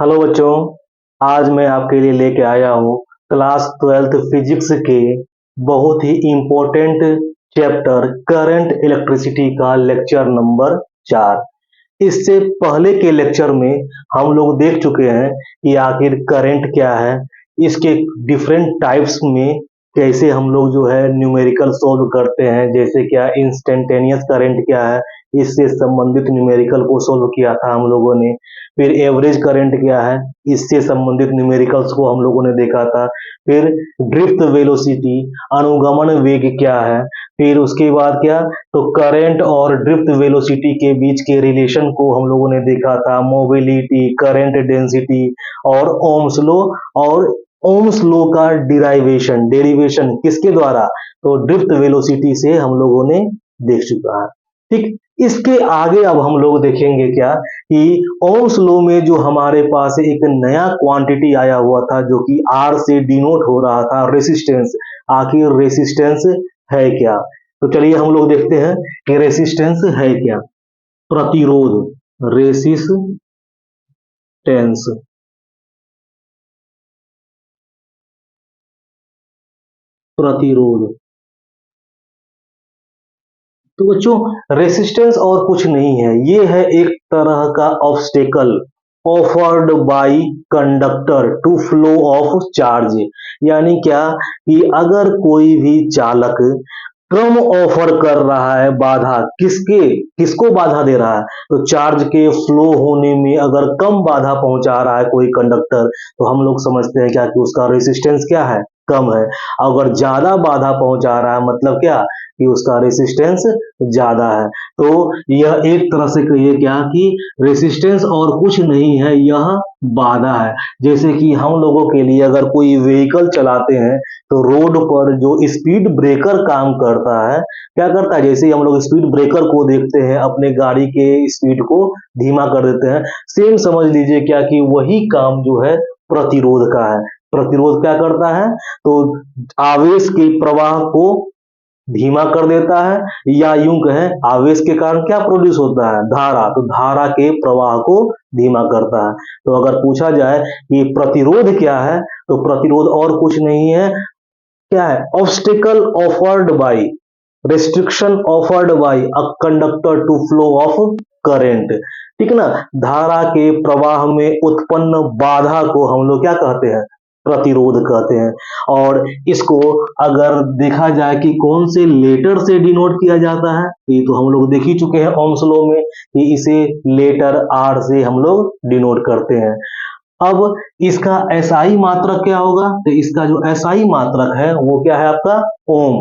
Hello बच्चों। आज मैं आपके लिए लेके आया हूँ क्लास 12th फिजिक्स के बहुत ही इम्पोर्टेंट चैप्टर करंट इलेक्ट्रिसिटी का लेक्चर नंबर 4। इससे पहले के लेक्चर में हम लोग देख चुके हैं कि आखिर करंट क्या है, इसके डिफरेंट टाइप्स में कैसे हम लोग जो है न्यूमेरिकल सॉल्व करते हैं, जैसे क्या इंस्टेंटेनियस करंट क्या है, इससे संबंधित न्यूमेरिकल को सॉल्व किया था हम लोगों ने। फिर एवरेज करंट क्या है, इससे संबंधित न्यूमेरिकल्स को हम लोगों ने देखा था। फिर ड्रिफ्ट वेलोसिटी, अनुगमन वेग क्या है। फिर उसके बाद क्या, तो करंट और ड्रिफ्ट वेलोसिटी के बीच के रिलेशन को हम लोगों ने देखा था, मोबिलिटी, करंट डेंसिटी और ओम्स लॉ। और ओम्स लॉ का डेरिवेशन किसके द्वारा, तो ड्रिफ्ट वेलोसिटी से हम लोगों ने देख चुका है। ठीक, इसके आगे अब हम लोग देखेंगे क्या कि ओम्स लॉ में जो हमारे पास एक नया क्वांटिटी आया हुआ था जो कि आर से डिनोट हो रहा था, रेसिस्टेंस। आखिर रेसिस्टेंस है क्या, तो चलिए हम लोग देखते हैं कि रेसिस्टेंस है क्या। प्रतिरोध, रेसिस्टेंस। प्रतिरोध, तो बच्चों रेसिस्टेंस और कुछ नहीं है, ये है एक तरह का obstacle offered by conductor to flow of charge. यानी क्या कि अगर कोई भी चालक कम ऑफर कर रहा है बाधा, किसको बाधा दे रहा है, तो चार्ज के फ्लो होने में अगर कम बाधा पहुंचा रहा है कोई कंडक्टर, तो हम लोग समझते हैं क्या कि उसका रेसिस्टेंस क्या है, कम है। अगर ज्यादा बाधा पहुंचा रहा है मतलब क्या कि उसका रेसिस्टेंस ज्यादा है। तो यह एक तरह से कहिए क्या कि रेसिस्टेंस और कुछ नहीं है, यह बाधा है। जैसे कि हम लोगों के लिए अगर कोई व्हीकल चलाते हैं तो रोड पर जो स्पीड ब्रेकर काम करता है, क्या करता है, जैसे ही हम लोग स्पीड ब्रेकर को देखते हैं अपने गाड़ी के स्पीड को धीमा कर देते हैं, सेम समझ लीजिए क्या कि वही काम जो है प्रतिरोध का है। प्रतिरोध क्या करता है, तो आवेश के प्रवाह को धीमा कर देता है, या यूं कहें आवेश के कारण क्या प्रोड्यूस होता है, धारा, तो धारा के प्रवाह को धीमा करता है। तो अगर पूछा जाए कि प्रतिरोध क्या है, तो प्रतिरोध और कुछ नहीं है, क्या है, obstacle offered by, restriction offered by a conductor to flow of current. ठीक है ना, धारा के प्रवाह में उत्पन्न बाधा को हम लोग क्या कहते हैं, प्रतिरोध कहते हैं। और इसको अगर देखा जाए कि कौन से लेटर से डिनोट किया जाता है, ये तो हम लोग देख ही चुके हैं ओम्स लॉ में कि इसे लेटर आर से हम लोग डिनोट करते हैं। अब इसका एसआई मात्रक क्या होगा, तो इसका जो एसआई मात्रक है वो क्या है आपका, ओम,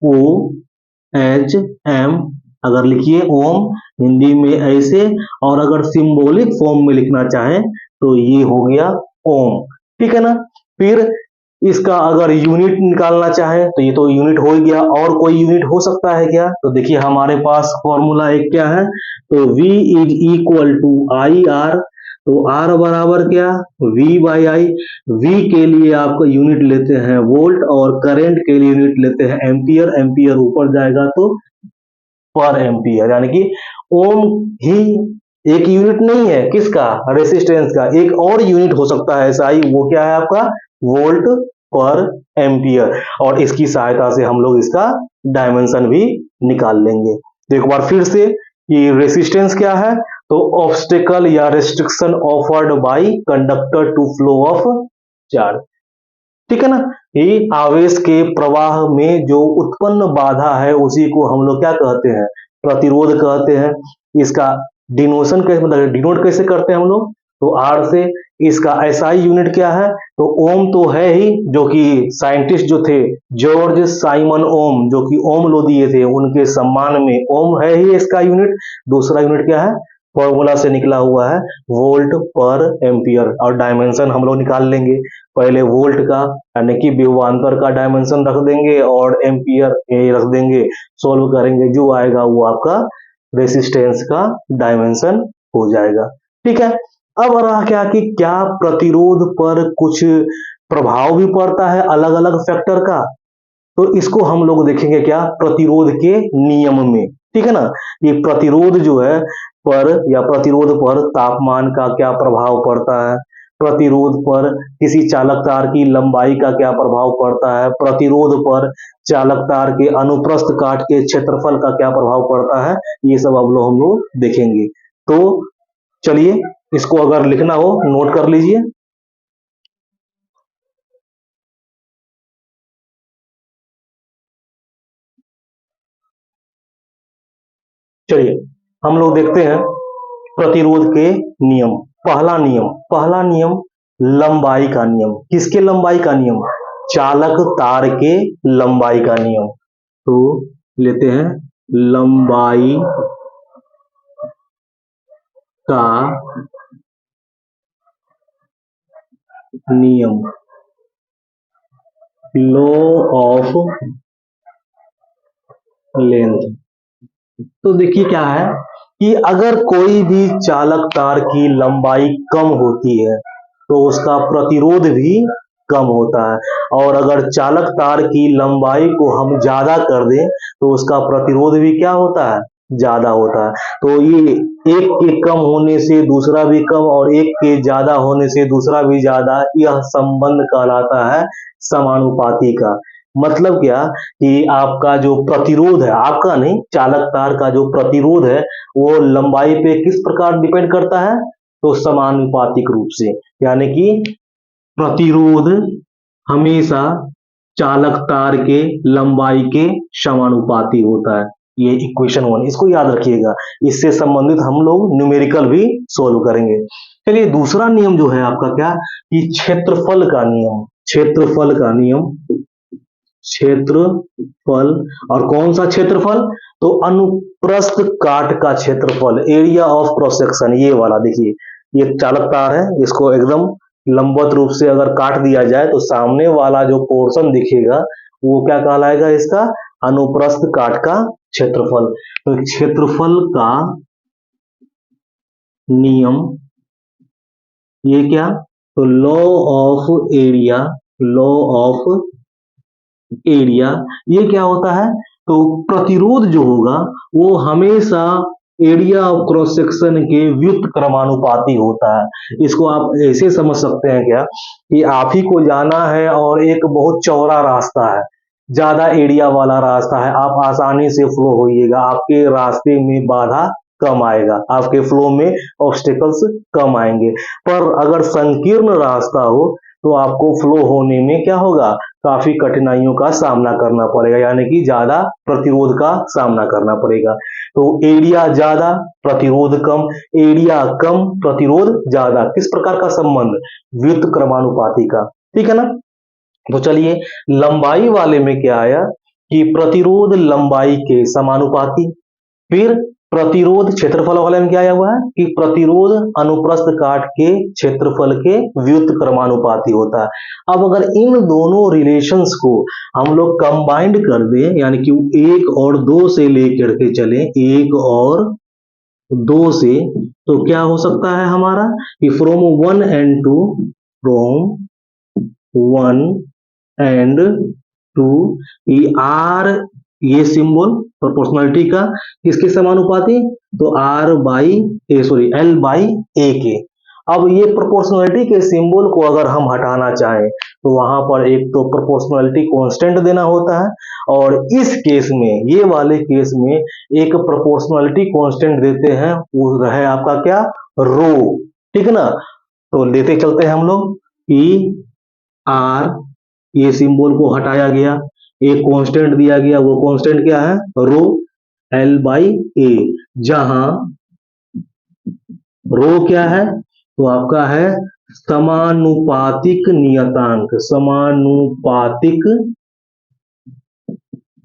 ओ एच एम। अगर लिखिए ओम हिंदी में ऐसे, और अगर सिंबॉलिक फॉर्म में लिखना चाहें तो ये हो गया ओम। ठीक है ना। फिर इसका अगर यूनिट निकालना चाहे तो ये तो यूनिट हो ही गया, और कोई यूनिट हो सकता है क्या, तो देखिए हमारे पास फॉर्मूला एक क्या है, तो V is equal to I R. तो R बराबर क्या, V बाई आई। V के लिए आपका यूनिट लेते हैं वोल्ट, और करंट के लिए यूनिट लेते हैं एम्पियर। एम्पियर ऊपर जाएगा तो पर एम्पियर, यानी कि ओम ही एक यूनिट नहीं है किसका, रेसिस्टेंस का, एक और यूनिट हो सकता है ऐसा ही, वो क्या है आपका, वोल्ट पर एम्पियर। और इसकी सहायता से हम लोग इसका डायमेंशन भी निकाल लेंगे। तो एक बार फिर से कि रेसिस्टेंस क्या है, तो ऑब्स्टेकल या restriction offered by conductor to flow of charge. ठीक है ना, ये आवेश के प्रवाह में जो उत्पन्न बाधा है उसी को हम लोग क्या कहते हैं, प्रतिरोध कहते हैं। इसका डिनोशन कैसे, मतलब डिनोट कैसे करते हैं हम लोग, तो आर से। इसका एसआई यूनिट क्या है, तो ओम तो है ही, जो कि साइंटिस्ट जो थे जॉर्ज साइमन ओम, जो कि ओम लो दिए थे, उनके सम्मान में ओम है ही इसका यूनिट। दूसरा यूनिट क्या है, फॉर्मूला से निकला हुआ है वोल्ट पर एम्पियर। और डायमेंशन हम लोग निकाल लेंगे, पहले वोल्ट का यानी कि विभवांतर का डायमेंशन रख देंगे, और एम्पियर रख देंगे। सॉल्व करेंगे, जो आएगा वो आपका रेसिस्टेंस का डायमेंशन हो जाएगा। ठीक है। अब रहा क्या कि क्या प्रतिरोध पर कुछ प्रभाव भी पड़ता है अलग अलग फैक्टर का, तो इसको हम लोग देखेंगे क्या, प्रतिरोध के नियम में। ठीक है ना, ये प्रतिरोध जो है पर या प्रतिरोध पर तापमान का क्या प्रभाव पड़ता है, प्रतिरोध पर किसी चालक तार की लंबाई का क्या प्रभाव पड़ता है, प्रतिरोध पर चालक तार के अनुप्रस्थ काट के क्षेत्रफल का क्या प्रभाव पड़ता है, ये सब अब हम लोग देखेंगे। तो चलिए इसको अगर लिखना हो नोट कर लीजिए। चलिए हम लोग देखते हैं प्रतिरोध के नियम। पहला नियम लंबाई का नियम। किसके लंबाई का नियम? चालक तार के लंबाई का नियम। तो लेते हैं लंबाई का नियम, लॉ ऑफ लेंथ। तो देखिए क्या है कि अगर कोई भी चालक तार की लंबाई कम होती है तो उसका प्रतिरोध भी कम होता है, और अगर चालक तार की लंबाई को हम ज्यादा कर दें तो उसका प्रतिरोध भी क्या होता है? ज्यादा होता है। तो ये एक के कम होने से दूसरा भी कम और एक के ज्यादा होने से दूसरा भी ज्यादा, यह संबंध कहलाता है समानुपाती का। मतलब क्या कि आपका जो प्रतिरोध है, आपका नहीं, चालक तार का जो प्रतिरोध है वो लंबाई पे किस प्रकार डिपेंड करता है? तो समानुपातिक रूप से, यानी कि प्रतिरोध हमेशा चालक तार के लंबाई के समानुपाती होता है। ये इक्वेशन 1, इसको याद रखिएगा। इससे संबंधित हम लोग न्यूमेरिकल भी सोल्व करेंगे। चलिए दूसरा नियम जो है आपका क्या कि क्षेत्रफल का नियम। क्षेत्रफल का नियम, क्षेत्रफल, और कौन सा क्षेत्रफल? तो अनुप्रस्थ काट का क्षेत्रफल, एरिया ऑफ क्रॉस सेक्शन। ये वाला देखिए, ये चालक तार है, इसको एकदम लंबवत रूप से अगर काट दिया जाए तो सामने वाला जो पोर्शन दिखेगा वो क्या कहलाएगा? इसका अनुप्रस्थ काट का क्षेत्रफल। तो क्षेत्रफल का नियम, ये क्या? तो law of area, law of area, ये क्या होता है? तो प्रतिरोध जो होगा वो हमेशा एरिया ऑफ क्रॉस सेक्शन के व्युत्क्रमानुपाती क्रमानुपाती होता है। इसको आप ऐसे समझ सकते हैं क्या कि आप ही को जाना है और एक बहुत चौड़ा रास्ता है, ज्यादा एरिया वाला रास्ता है, आप आसानी से फ्लो होइएगा, आपके रास्ते में बाधा कम आएगा, आपके फ्लो में ऑब्स्टेकल्स कम आएंगे। पर अगर संकीर्ण रास्ता हो तो आपको फ्लो होने में क्या होगा? काफी कठिनाइयों का सामना करना पड़ेगा, यानी कि ज्यादा प्रतिरोध का सामना करना पड़ेगा। तो एरिया ज्यादा प्रतिरोध कम, एरिया कम प्रतिरोध ज्यादा, किस प्रकार का संबंध? व्युत्क्रमानुपाती क्रमानुपाती का। ठीक है ना? तो चलिए लंबाई वाले में क्या आया कि प्रतिरोध लंबाई के समानुपाती। फिर प्रतिरोध क्षेत्रफल वाले में क्या आया हुआ है कि प्रतिरोध अनुप्रस्थ काट के क्षेत्रफल के व्युत्क्रमानुपाती क्रमानुपाती होता है। अब अगर इन दोनों रिलेशंस को हम लोग कंबाइंड कर दें, यानी कि 1 और 2 से लेकर के चले, 1 और 2 से, तो क्या हो सकता है हमारा कि from 1 and 2, from 1 and 2, E R, ये सिंबल प्रोपोर्शनलिटी का किसके समानुपाती? तो R by A, sorry L by A के। अब ये प्रोपोर्शनलिटी के सिंबल को अगर हम हटाना चाहें तो वहां पर एक तो प्रोपोर्शनलिटी कांस्टेंट देना होता है, और इस केस में, ये वाले केस में एक प्रोपोर्शनलिटी कांस्टेंट देते हैं, वो है आपका क्या? रो। ठीक है ना? तो लेते चलते हैं हम लोग ई आर, ये सिंबल को हटाया गया, एक कांस्टेंट दिया गया, वो कांस्टेंट क्या है? रो एल बाई ए, जहां रो क्या है? तो आपका है समानुपातिक नियतांक, समानुपातिक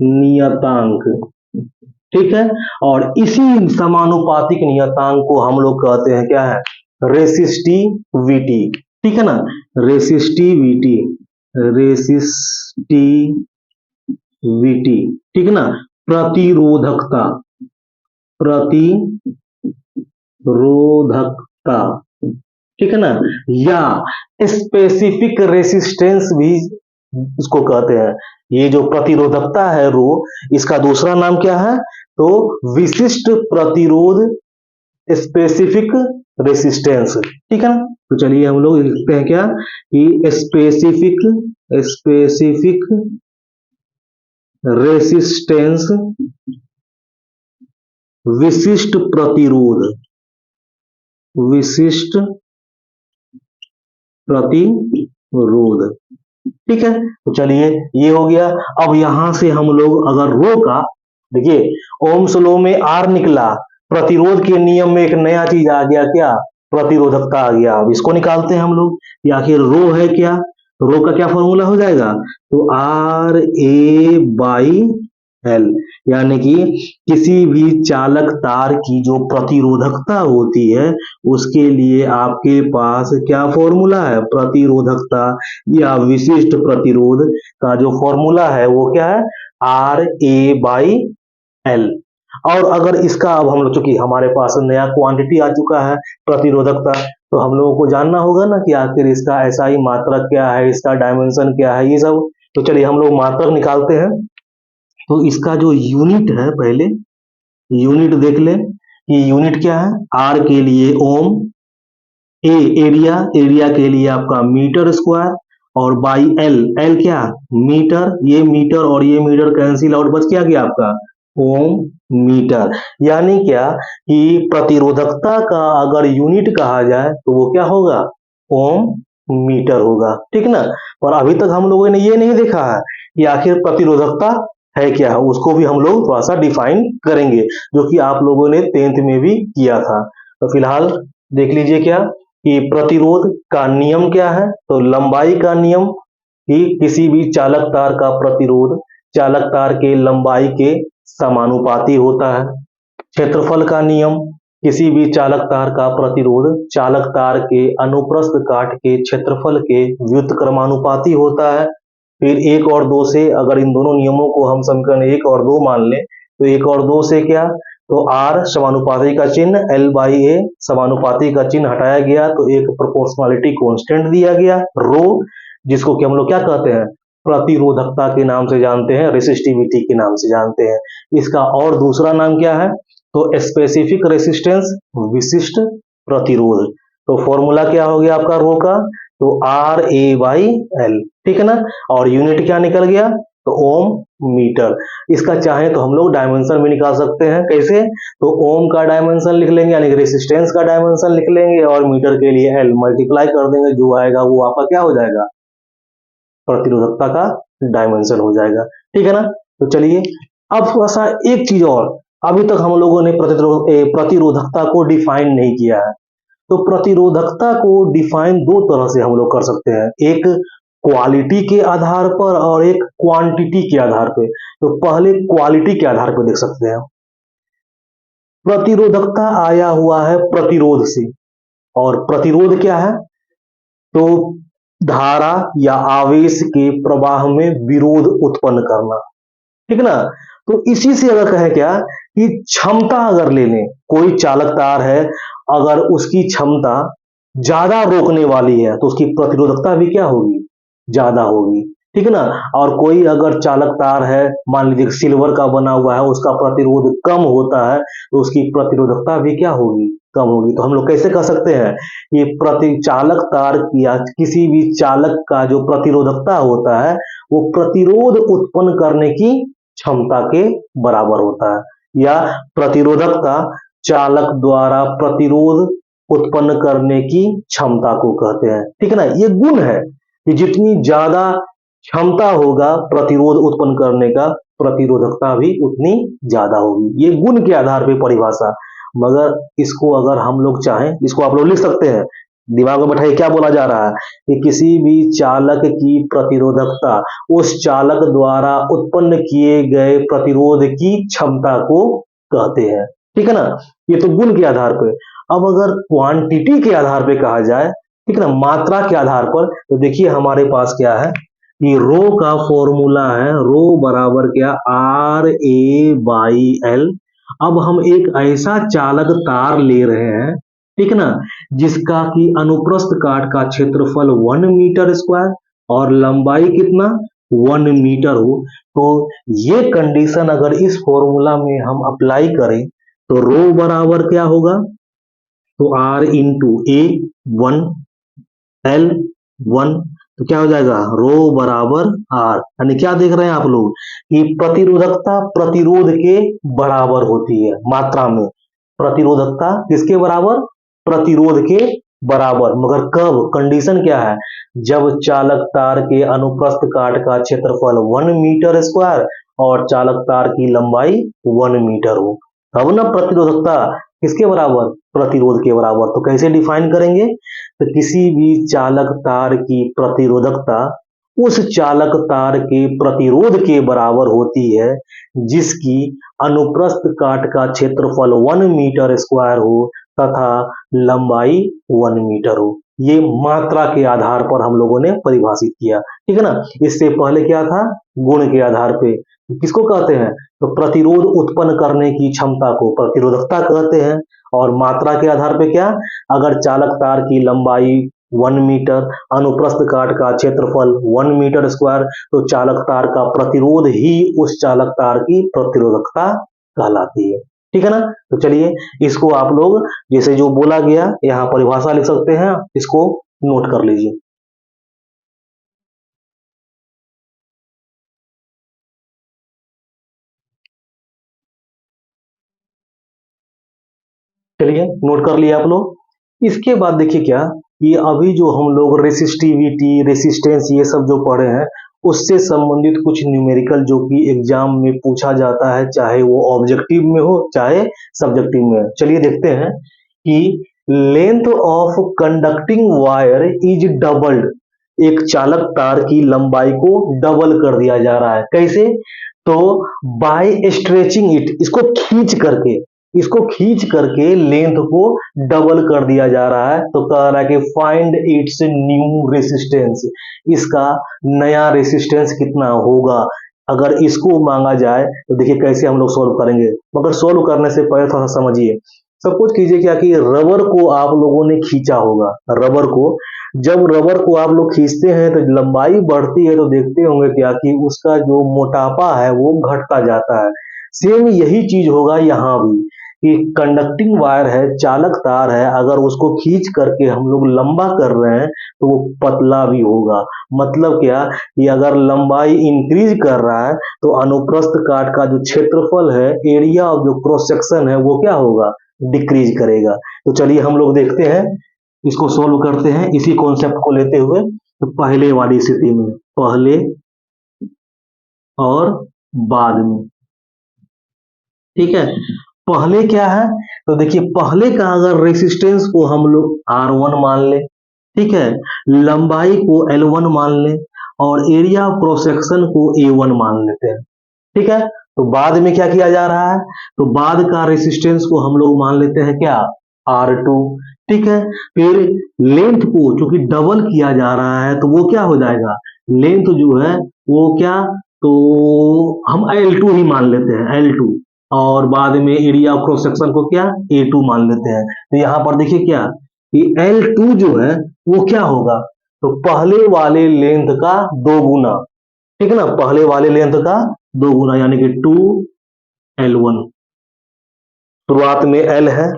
नियतांक। ठीक है? और इसी समानुपातिक नियतांक को हम लोग कहते हैं क्या है? रेसिस्टिविटी। ठीक है ना? रेसिस्टिविटी, रेसिस्टिविटी, ठीक है ना? प्रतिरोधकता, प्रतिरोधकता। ठीक है ना? या स्पेसिफिक रेसिस्टेंस भी इसको कहते हैं। ये जो प्रतिरोधकता है रो, इसका दूसरा नाम क्या है? तो विशिष्ट प्रतिरोध स्पेसिफिक रेसिस्टेंस, ठीक है ना। तो चलिए हम लोग लिखते हैं क्या कि स्पेसिफिक स्पेसिफिक रेसिस्टेंस, विशिष्ट प्रतिरोध, विशिष्ट प्रतिरोध, ठीक है। तो चलिए ये हो गया। अब यहां से हम लोग अगर रो का, देखिए ओम्स लॉ में आर निकला, प्रतिरोध के नियम में एक नया चीज आ गया, क्या, प्रतिरोधकता आ गया। अब इसको निकालते हैं हम लोग कि आखिर रो है क्या। तो रो का क्या फॉर्मूला हो जाएगा, तो आर ए बाई एल, यानी कि किसी भी चालक तार की जो प्रतिरोधकता होती है उसके लिए आपके पास क्या फॉर्मूला है, प्रतिरोधकता या विशिष्ट प्रतिरोध का जो फॉर्मूला है वो क्या है, आर ए बाई एल। और अगर इसका अब हम लोग, चूंकि हमारे पास नया क्वांटिटी आ चुका है प्रतिरोधकता, तो हम लोगों को जानना होगा ना कि आखिर इसका एसआई मात्रक क्या है, इसका डायमेंशन क्या है, ये सब। तो चलिए हम लोग मात्रक निकालते हैं। तो इसका जो यूनिट है, पहले यूनिट देख ले कि यूनिट क्या है। आर के लिए ओम, ए एरिया, एरिया के लिए आपका मीटर स्क्वायर, और बाई एल, एल क्या, मीटर, ये मीटर और ये मीटर कैंसिल आउट, बच क्या आपका ओम मीटर। यानी क्या कि प्रतिरोधकता का अगर यूनिट कहा जाए तो वो क्या होगा, ओम मीटर होगा, ठीक ना। और अभी तक हम लोगों ने ये नहीं देखा है कि आखिर प्रतिरोधकता है क्या है, उसको भी हम लोग थोड़ा सा डिफाइन करेंगे, जो कि आप लोगों ने 10th में भी किया था। तो फिलहाल देख लीजिए क्या कि प्रतिरोध का नियम क्या है, तो लंबाई का नियम कि किसी भी चालक तार का प्रतिरोध चालक तार के लंबाई के समानुपाती होता है। क्षेत्रफल का नियम, किसी भी चालक तार का प्रतिरोध चालक तार के अनुप्रस्थ काट के क्षेत्रफल के व्युत्क्रमानुपाती होता है। फिर एक और दो से, अगर इन दोनों नियमों को हम समीकरण एक और दो मान लें, तो एक और दो से क्या, तो आर समानुपाती का चिन्ह, एल बाई ए समानुपाती का चिन्ह हटाया गया, तो एक प्रोपोर्शनलिटी कांस्टेंट दिया गया रो, जिसको कि हम लोग क्या कहते हैं, प्रतिरोधकता के नाम से जानते हैं, रेसिस्टिविटी के नाम से जानते हैं। इसका और दूसरा नाम क्या है, तो स्पेसिफिक रेसिस्टेंस, विशिष्ट प्रतिरोध। तो फॉर्मूला क्या हो गया आपका रो का, तो आर ए बाई एल, ठीक है ना। और यूनिट क्या निकल गया, तो ओम मीटर। इसका चाहे तो हम लोग डायमेंशन भी निकाल सकते हैं, कैसे, तो ओम का डायमेंशन लिख लेंगे, यानी रेसिस्टेंस का डायमेंशन लिख लेंगे, और मीटर के लिए एल मल्टीप्लाई कर देंगे, जो आएगा वो आपका क्या हो जाएगा, प्रतिरोधकता का डायमेंशन हो जाएगा, ठीक है ना। तो चलिए अब थोड़ा सा एक चीज और, अभी तक हम लोगों ने प्रतिरोधकता को डिफाइन नहीं किया है। तो प्रतिरोधकता को डिफाइन दो तरह से हम लोग कर सकते हैं, एक क्वालिटी के आधार पर और एक क्वांटिटी के आधार पे। तो पहले क्वालिटी के आधार पर देख सकते हैं। प्रतिरोधकता आया हुआ है प्रतिरोध से, और प्रतिरोध क्या है, तो धारा या आवेश के प्रवाह में विरोध उत्पन्न करना, ठीक ना। तो इसी से अगर कहें क्या कि क्षमता अगर ले लें, कोई चालक तार है, अगर उसकी क्षमता ज्यादा रोकने वाली है तो उसकी प्रतिरोधकता भी क्या होगी, ज्यादा होगी, ठीक है ना। और कोई अगर चालक तार है, मान लीजिए सिल्वर का बना हुआ है, उसका प्रतिरोध कम होता है, तो उसकी प्रतिरोधकता भी क्या होगी, कम होगी। तो हम लोग कैसे कह सकते हैं कि प्रति चालक तार या किसी भी चालक का जो प्रतिरोधकता होता है वो प्रतिरोध उत्पन्न करने की क्षमता के बराबर होता है, या प्रतिरोधकता चालक द्वारा प्रतिरोध उत्पन्न करने की क्षमता को कहते हैं, ठीक है ना। ये गुण है कि जितनी ज्यादा क्षमता होगा प्रतिरोध उत्पन्न करने का, प्रतिरोधकता भी उतनी ज्यादा होगी, ये गुण के आधार पर परिभाषा। मगर इसको अगर हम लोग चाहें, इसको आप लोग लिख सकते हैं, दिमाग में बैठाइए क्या बोला जा रहा है कि किसी भी चालक की प्रतिरोधकता उस चालक द्वारा उत्पन्न किए गए प्रतिरोध की क्षमता को कहते हैं, ठीक है ना। ये तो गुण के आधार पर। अब अगर क्वांटिटी के आधार पर कहा जाए, ठीक है ना, मात्रा के आधार पर, तो देखिए हमारे पास क्या है कि रो का फॉर्मूला है, रो बराबर क्या, आर ए बाई एल। अब हम एक ऐसा चालक तार ले रहे हैं, ठीक है ना, जिसका कि अनुप्रस्थ काट का क्षेत्रफल 1 मीटर स्क्वायर और लंबाई कितना, 1 मीटर हो। तो ये कंडीशन अगर इस फॉर्मूला में हम अप्लाई करें तो रो बराबर क्या होगा, तो R इंटू ए वन एल वन, तो क्या हो जाएगा रो बराबर आर। यानी क्या देख रहे हैं आप लोग कि प्रतिरोधकता प्रतिरोध के बराबर होती है मात्रा में। प्रतिरोधकता किसके बराबर? प्रतिरोध के बराबर। मगर कब? कंडीशन क्या है? जब चालक तार के अनुप्रस्थ काट का क्षेत्रफल 1 मीटर स्क्वायर और चालक तार की लंबाई 1 मीटर हो, तब ना प्रतिरोधकता किसके बराबर? प्रतिरोध के बराबर। तो कैसे डिफाइन करेंगे? तो किसी भी चालक तार की प्रतिरोधकता उस चालक तार के प्रतिरोध के बराबर होती है जिसकी अनुप्रस्थ काट का क्षेत्रफल 1 मीटर स्क्वायर हो तथा लंबाई 1 मीटर हो। ये मात्रा के आधार पर हम लोगों ने परिभाषित किया, ठीक है ना। इससे पहले क्या था? गुण के आधार पे। किसको कहते हैं? तो प्रतिरोध उत्पन्न करने की क्षमता को प्रतिरोधकता कहते हैं। और मात्रा के आधार पे क्या? अगर चालक तार की लंबाई 1 मीटर, अनुप्रस्थ काट का क्षेत्रफल 1 मीटर स्क्वायर, तो चालक तार का प्रतिरोध ही उस चालक तार की प्रतिरोधकता कहलाती है, ठीक है ना। तो चलिए इसको आप लोग जैसे जो बोला गया यहाँ परिभाषा लिख सकते हैं, इसको नोट कर लीजिए। चलिए नोट कर लिया आप लोग। इसके बाद देखिए क्या, ये अभी जो हम लोग रेसिस्टिविटी रेसिस्टेंस ये सब जो पढ़े हैं उससे संबंधित कुछ न्यूमेरिकल जो कि एग्जाम में पूछा जाता है, चाहे वो ऑब्जेक्टिव में हो चाहे सब्जेक्टिव में हो। चलिए देखते हैं कि length of conducting wire is doubled. एक चालक तार की लंबाई को डबल कर दिया जा रहा है। कैसे? तो बाय स्ट्रेचिंग इट, इसको खींच करके लेंथ को डबल कर दिया जा रहा है। तो कह रहा है कि फाइंड इट्स न्यू रेसिस्टेंस, इसका नया रेसिस्टेंस कितना होगा। अगर इसको मांगा जाए तो देखिए कैसे हम लोग सोल्व करेंगे। मगर सोल्व करने से पहले थोड़ा समझिए। सपोज कीजिए क्या कि रबर को आप लोगों ने खींचा होगा। रबर को जब रबर को आप लोग खींचते हैं तो लंबाई बढ़ती है, तो देखते होंगे क्या कि उसका जो मोटापा है वो घटता जाता है। सेम यही चीज होगा यहाँ भी कि कंडक्टिंग वायर है, चालक तार है, अगर उसको खींच करके हम लोग लंबा कर रहे हैं तो वो पतला भी होगा। मतलब क्या कि अगर लंबाई इंक्रीज कर रहा है तो अनुप्रस्थ काट का जो क्षेत्रफल है, एरिया ऑफ जो क्रॉस सेक्शन है वो क्या होगा? डिक्रीज करेगा। तो चलिए हम लोग देखते हैं, इसको सोल्व करते हैं इसी कॉन्सेप्ट को लेते हुए। तो पहले वाली स्थिति में पहले और बाद में, ठीक है। पहले क्या है? तो देखिए पहले का अगर रेसिस्टेंस को हम लोग R1 मान ले, ठीक है, लंबाई को L1 मान ले और एरिया ऑफ क्रॉस सेक्शन को A1 मान लेते हैं, ठीक है। तो बाद में क्या किया जा रहा है? तो बाद का रेसिस्टेंस को हम लोग मान लेते हैं क्या? R2, ठीक है। फिर लेंथ को चूंकि डबल किया जा रहा है तो वो क्या हो जाएगा? लेंथ जो है वो क्या, तो हम L2 ही मान लेते हैं, L2। और बाद में एरिया ऑफ क्रॉस सेक्शन को क्या? A2 मान लेते हैं। तो यहाँ पर देखिए क्या कि L2 जो है वो क्या होगा? तो पहले वाले लेंथ का दो गुना, ठीक है ना, पहले वाले लेंथ का दो गुना यानी कि 2L1। शुरुआत में L है,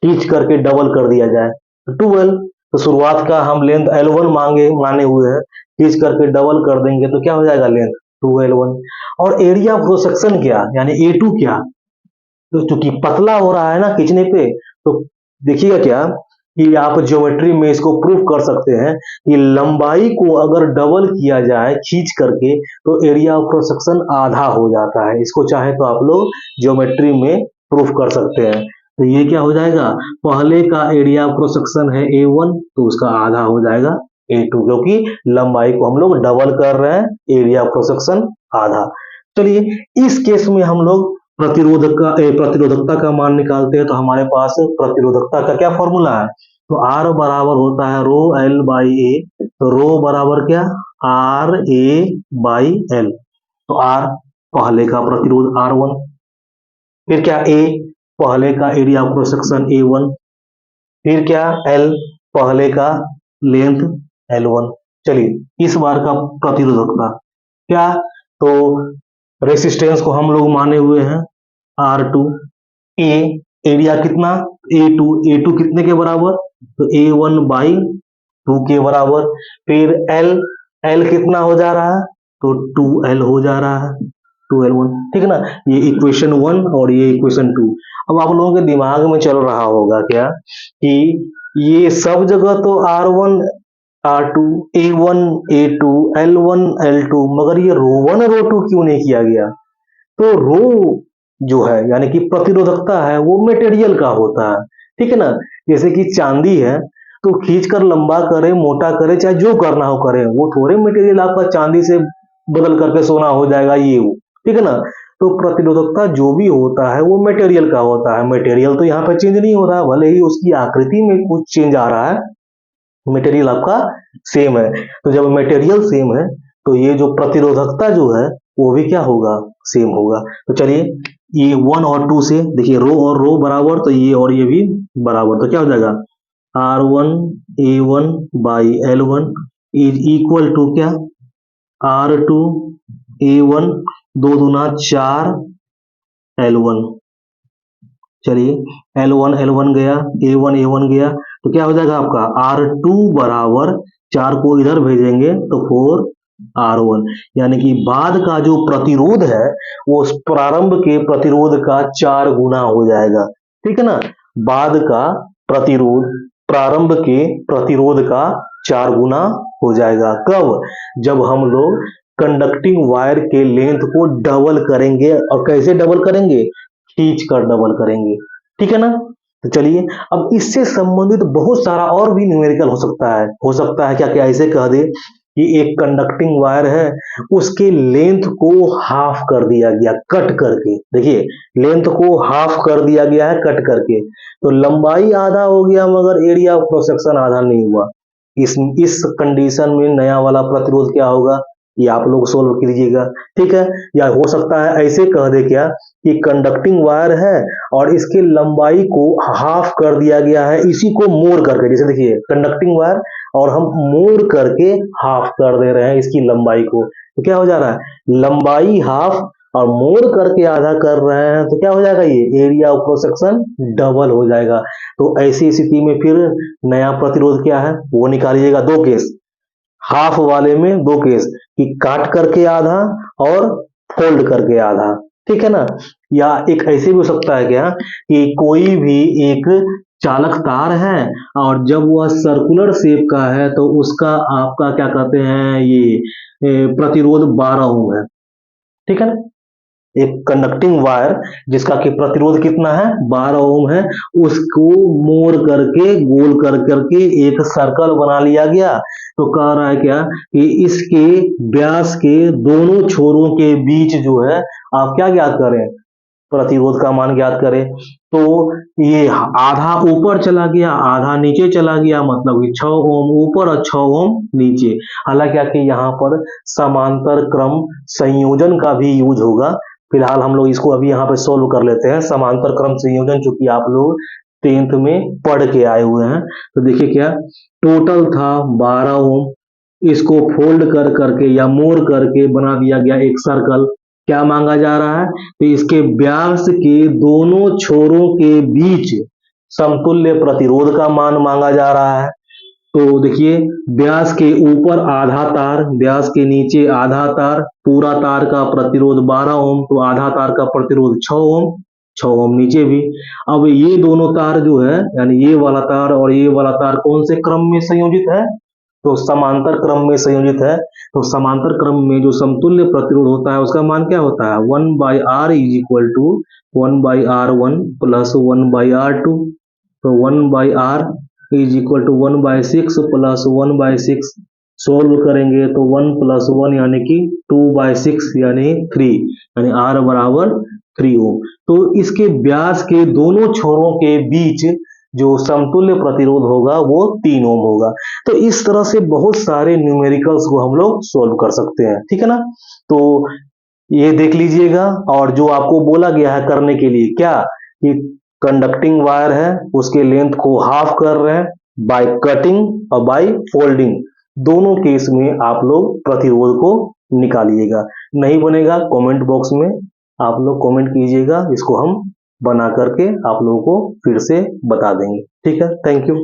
खींच करके डबल कर दिया जाए तो 2L। तो शुरुआत का हम लेंथ L1 माने हुए हैं, खींच करके डबल कर देंगे तो क्या हो जाएगा? Length 2L1। और एरिया ऑफ क्रॉस सेक्शन क्या यानी A2 क्या? तो चूंकि पतला हो रहा है ना खींचने पे, तो देखिएगा क्या कि आप ज्योमेट्री में इसको प्रूफ कर सकते हैं कि लंबाई को अगर डबल किया जाए खींच करके तो एरिया ऑफ क्रॉस सेक्शन आधा हो जाता है। इसको चाहे तो आप लोग ज्योमेट्री में प्रूफ कर सकते हैं। तो ये क्या हो जाएगा? पहले का एरिया ऑफ क्रॉस सेक्शन है A1, तो उसका आधा हो जाएगा A2, क्योंकि लंबाई को हम लोग डबल कर रहे हैं, एरिया ऑफ क्रॉस सेक्शन आधा। चलिए इस केस में हम लोग प्रतिरोधकता का मान निकालते हैं। तो हमारे पास प्रतिरोधकता का क्या फॉर्मूला है? तो R बराबर होता है रो L बाई ए। तो रो बराबर क्या? RA/L। तो R पहले का प्रतिरोध R1, फिर क्या A पहले का area of cross section A1, फिर क्या L पहले का लेंथ L1। चलिए इस बार का प्रतिरोधकता क्या, तो रेसिस्टेंस को हम लोग माने हुए हैं R2, A एरिया कितना ए टू कितने के बराबर, तो A1/2 के बराबर। फिर एल एल कितना हो जा रहा है, तो 2L हो जा रहा है, 2L1, ठीक है ना। ये इक्वेशन 1 और ये इक्वेशन 2। अब आप लोगों के दिमाग में चल रहा होगा क्या कि ये सब जगह तो R1 R2 A1 A2 L1 L2, मगर ये रो 1 रो 2 क्यों नहीं किया गया। तो रो जो है यानी कि प्रतिरोधकता है वो मटेरियल का होता है, ठीक है ना। जैसे कि चांदी है तो खींच कर लंबा करे मोटा करे चाहे जो करना हो करे, वो थोड़े मटेरियल आपका चांदी से बदल करके सोना हो जाएगा ये वो, ठीक है ना। तो प्रतिरोधकता जो भी होता है वो मटेरियल का होता है। मटेरियल तो यहाँ पे चेंज नहीं हो रहा, भले ही उसकी आकृति में कुछ चेंज आ रहा है, मटेरियल आपका सेम है। तो जब मटेरियल सेम है तो ये जो प्रतिरोधकता जो है वो भी क्या होगा, सेम होगा। तो चलिए ये 1 और 2 से देखिए रो और रो बराबर, तो ये और ये भी बराबर, तो क्या हो जाएगा R1 A1/L1 is equal to क्या R2 A1 2 दूना 4 L1। चलिए L1 गया, A1 गया, तो क्या हो जाएगा आपका R2 बराबर 4 को इधर भेजेंगे तो 4R1, यानी कि बाद का जो प्रतिरोध है वो प्रारंभ के प्रतिरोध का 4 गुना हो जाएगा, ठीक है ना। बाद का प्रतिरोध प्रारंभ के प्रतिरोध का 4 गुना हो जाएगा। कब, जब हम लोग कंडक्टिंग वायर के लेंथ को डबल करेंगे। और कैसे डबल करेंगे, खींच कर डबल करेंगे, ठीक है ना। तो चलिए अब इससे संबंधित बहुत सारा और भी न्यूमेरिकल हो सकता है क्या क्या ऐसे कह दे कि एक कंडक्टिंग वायर है, उसके लेंथ को हाफ कर दिया गया कट करके। देखिए लेंथ को हाफ कर दिया गया है कट करके, तो लंबाई आधा हो गया मगर एरिया ऑफ क्रॉस सेक्शन आधा नहीं हुआ। इस कंडीशन में नया वाला प्रतिरोध क्या होगा, ये आप लोग सोल्व कीजिएगा, ठीक है। या हो सकता है ऐसे कह दे क्या कि कंडक्टिंग वायर है और इसकी लंबाई को हाफ कर दिया गया है, इसी को मोड़ करके, जैसे देखिए कंडक्टिंग वायर और हम मोड़ करके हाफ कर दे रहे हैं इसकी लंबाई को, तो क्या हो जा रहा है लंबाई हाफ और मोड़ करके आधा कर रहे हैं, तो क्या हो जाएगा ये area of cross section double हो जाएगा। तो ऐसी स्थिति में फिर नया प्रतिरोध क्या है वो निकालिएगा। दो केस, हाफ वाले में दो केस कि काट करके आधा और फोल्ड करके आधा, ठीक है ना। या एक ऐसे भी हो सकता है क्या कि कोई भी एक चालक तार है और जब वह सर्कुलर शेप का है तो उसका आपका क्या कहते हैं ये प्रतिरोध 12 ओम है, ठीक है ना। एक कंडक्टिंग वायर जिसका कि प्रतिरोध कितना है 12 ओम है, उसको मोड़ करके गोल कर करके एक सर्कल बना लिया गया। तो कह रहा है क्या कि इसके व्यास के दोनों छोरों के बीच जो है आप क्या ज्ञात करें, प्रतिरोध का मान ज्ञात करें। तो ये आधा ऊपर चला गया आधा नीचे चला गया, मतलब कि 6 ओम ऊपर और 6 ओम नीचे। हालांकि यहाँ पर समांतर क्रम संयोजन का भी यूज होगा। फिलहाल हम लोग इसको अभी यहाँ पे सोल्व कर लेते हैं। समांतर क्रम संयोजन चूंकि आप लोग 10th में पढ़ के आए हुए हैं, तो देखिए क्या टोटल था 12 ओम, इसको फोल्ड कर करके या मोड़ करके बना दिया गया एक सर्कल। क्या मांगा जा रहा है, तो इसके व्यास के दोनों छोरों के बीच समतुल्य प्रतिरोध का मान मांगा जा रहा है। तो देखिए व्यास के ऊपर आधा तार व्यास के नीचे आधा तार, पूरा तार का प्रतिरोध 12 ओम, तो आधा तार का प्रतिरोध 6 ओम, 6 ओम नीचे भी। अब ये दोनों तार जो है यानी ये वाला तार और ये वाला तार कौन से क्रम में संयोजित है, तो समांतर क्रम में संयोजित है। तो समांतर क्रम में जो समतुल्य प्रतिरोध होता है उसका मान क्या होता है 1/R is equal to 1/R1 plus 1/R2। तो 1/R is equal to 1/6 plus 1/6, solve करेंगे तो 1 प्लस 1 यानी कि 2/6 यानी 3, यानी R बराबर 3 ओम। तो इसके व्यास के दोनों छोरों के बीच जो समतुल्य प्रतिरोध होगा वो 3 ओम होगा। तो इस तरह से बहुत सारे न्यूमेरिकल्स को हम लोग सोल्व कर सकते हैं, ठीक है ना। तो ये देख लीजिएगा। और जो आपको बोला गया है करने के लिए क्या कि कंडक्टिंग वायर है उसके लेंथ को हाफ कर रहे हैं बाय कटिंग और बाय फोल्डिंग, दोनों केस में आप लोग प्रतिरोध को निकालिएगा। नहीं बनेगा कमेंट बॉक्स में आप लोग कमेंट कीजिएगा, इसको हम बना करके आप लोगों को फिर से बता देंगे। ठीक है, थैंक यू।